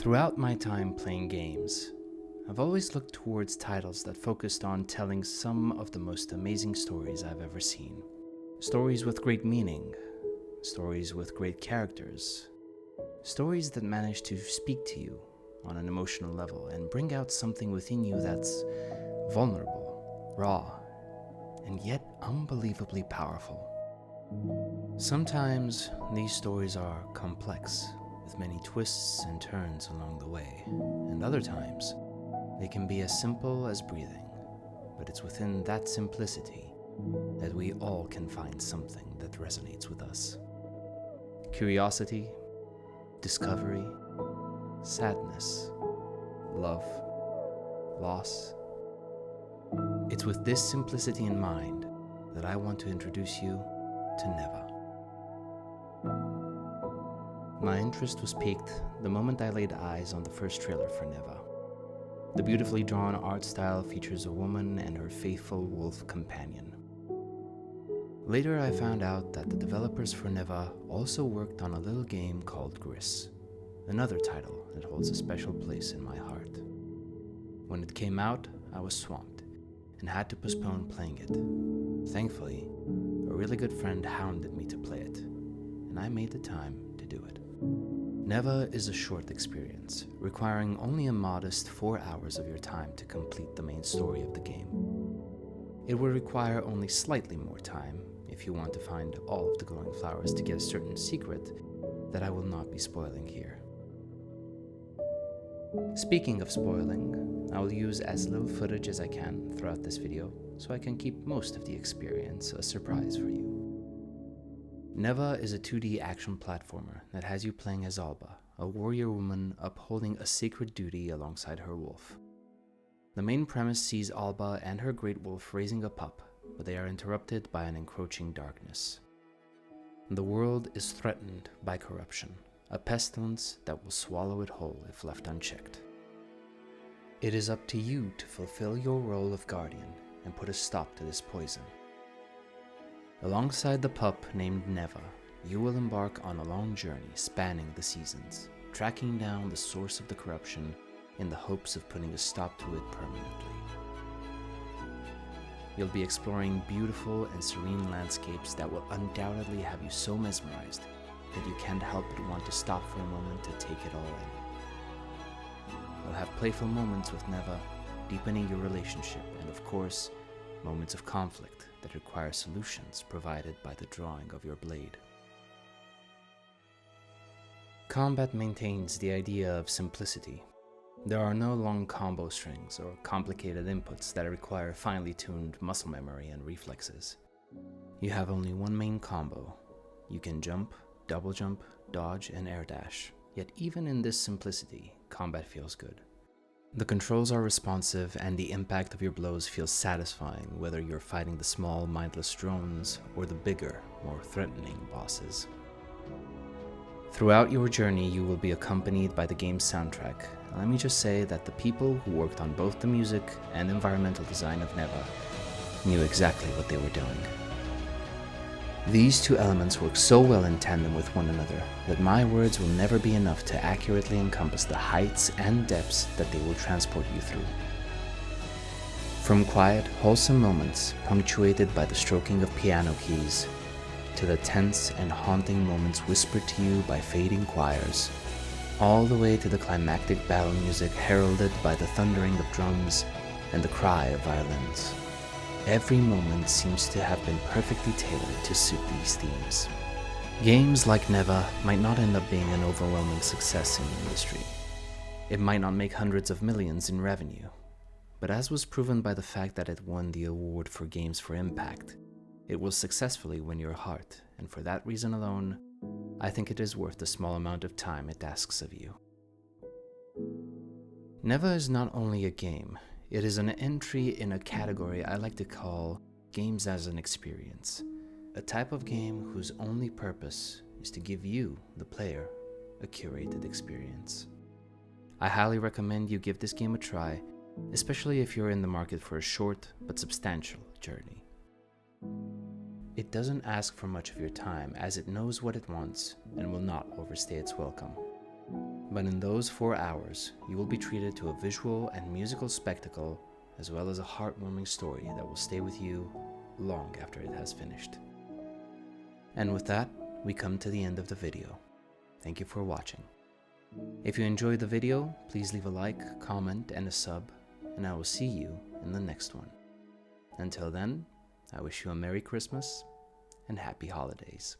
Throughout my time playing games, I've always looked towards titles that focused on telling some of the most amazing stories I've ever seen. Stories with great meaning, stories with great characters, stories that manage to speak to you on an emotional level and bring out something within you that's vulnerable, raw, and yet unbelievably powerful. Sometimes these stories are complex, with many twists and turns along the way, and other times they can be as simple as breathing, but it's within that simplicity that we all can find something that resonates with us. Curiosity, discovery, sadness, love, loss. It's with this simplicity in mind that I want to introduce you to Neva. My interest was piqued the moment I laid eyes on the first trailer for Neva. The beautifully drawn art style features a woman and her faithful wolf companion. Later I found out that the developers for Neva also worked on a little game called Gris, another title that holds a special place in my heart. When it came out, I was swamped and had to postpone playing it. Thankfully, a really good friend hounded me to play it, and I made the time to do it. Neva is a short experience, requiring only a modest 4 hours of your time to complete the main story of the game. It will require only slightly more time if you want to find all of the glowing flowers to get a certain secret that I will not be spoiling here. Speaking of spoiling, I will use as little footage as I can throughout this video so I can keep most of the experience a surprise for you. Neva is a 2D action platformer that has you playing as Alba, a warrior woman upholding a sacred duty alongside her wolf. The main premise sees Alba and her great wolf raising a pup, but they are interrupted by an encroaching darkness. The world is threatened by corruption, a pestilence that will swallow it whole if left unchecked. It is up to you to fulfill your role of guardian and put a stop to this poison. Alongside the pup named Neva, you will embark on a long journey spanning the seasons, tracking down the source of the corruption in the hopes of putting a stop to it permanently. You'll be exploring beautiful and serene landscapes that will undoubtedly have you so mesmerized that you can't help but want to stop for a moment to take it all in. You'll have playful moments with Neva, deepening your relationship, and of course, moments of conflict that require solutions provided by the drawing of your blade. Combat maintains the idea of simplicity. There are no long combo strings or complicated inputs that require finely tuned muscle memory and reflexes. You have only one main combo. You can jump, double jump, dodge, and air dash. Yet even in this simplicity, combat feels good. The controls are responsive and the impact of your blows feels satisfying whether you're fighting the small, mindless drones or the bigger, more threatening bosses. Throughout your journey, you will be accompanied by the game's soundtrack. Let me just say that the people who worked on both the music and environmental design of Neva knew exactly what they were doing. These two elements work so well in tandem with one another that my words will never be enough to accurately encompass the heights and depths that they will transport you through. From quiet, wholesome moments punctuated by the stroking of piano keys, to the tense and haunting moments whispered to you by fading choirs, all the way to the climactic battle music heralded by the thundering of drums and the cry of violins. Every moment seems to have been perfectly tailored to suit these themes. Games like Neva might not end up being an overwhelming success in the industry. It might not make hundreds of millions in revenue, but as was proven by the fact that it won the award for Games for Impact, it will successfully win your heart, and for that reason alone, I think it is worth the small amount of time it asks of you. Neva is not only a game, it is an entry in a category I like to call games as an experience, a type of game whose only purpose is to give you, the player, a curated experience. I highly recommend you give this game a try, especially if you're in the market for a short but substantial journey. It doesn't ask for much of your time as it knows what it wants and will not overstay its welcome. But in those 4 hours, you will be treated to a visual and musical spectacle, as well as a heartwarming story that will stay with you long after it has finished. And with that, we come to the end of the video. Thank you for watching. If you enjoyed the video, please leave a like, comment, and a sub, and I will see you in the next one. Until then, I wish you a Merry Christmas and Happy Holidays.